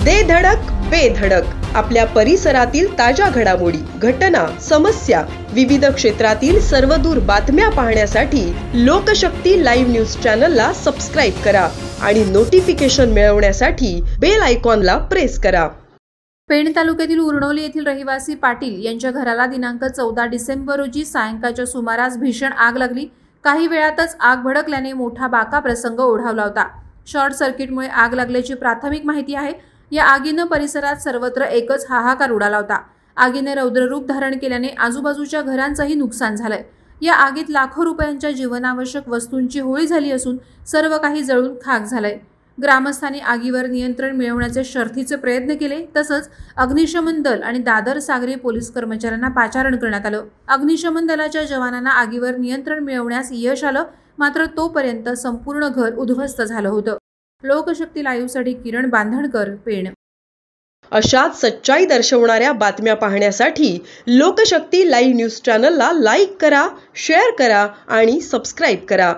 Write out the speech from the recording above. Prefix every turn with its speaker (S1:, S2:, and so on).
S1: दे धडक बेधडक आपल्या परिसरातील ताज्या घडामोडी, घटना, समस्या, विविध क्षेत्रातील सर्वदूर बातम्या पाहण्यासाठी लोकशक्ती लाईव्ह न्यूज चॅनलला सबस्क्राईब करा आणि नोटिफिकेशन मिळवण्यासाठी बेल आयकॉनला प्रेस करा।
S2: पेण तालुक्यातील उरणोली येथील रहिवासी पाटील यांच्या घराला दिनांक 14 डिसेंबर रोजी सायंकाळच्या सुमारास भीषण आग लागली। काही वेळातच आग भडकल्याने मोठा बाका प्रसंग ओढावला होता। शॉर्ट सर्किटमुळे आग लागल्याची प्राथमिक माहिती आहे। या आगीने परिसरात सर्वत्र एकच हाहाकार उडाला होता। आगीने रौद्ररूप धारण केल्याने आजूबाजूच्या घरांचंही नुकसान झालंय। या आगीत लाखो रुपयांच्या जीवनावश्यक वस्तूंची होळी झाली असून सर्व काही जळून खाक झालंय। ग्रामस्थांनी आगीवर नियंत्रण मिळवण्याचे शर्थीचे प्रयत्न केले, तसंच अग्निशमन दल आणि दादर सागरी पोलीस कर्मचाऱ्यांना पाचारण करण्यात आलं। अग्निशमन दलाच्या जवानांना आगीवर नियंत्रण मिळवण्यास यश आलं, मात्र तोपर्यंत संपूर्ण घर उद्ध्वस्त झालं होतं। लोकशक्ती लाईव्हसाठी किरण बांधणकर, पेण।
S1: अशाच सच्चाई दर्शवणाऱ्या बातम्या पाहण्यासाठी लोकशक्ती लाईव्ह न्यूज चॅनलला लाईक करा, शेअर करा आणि सबस्क्राईब करा।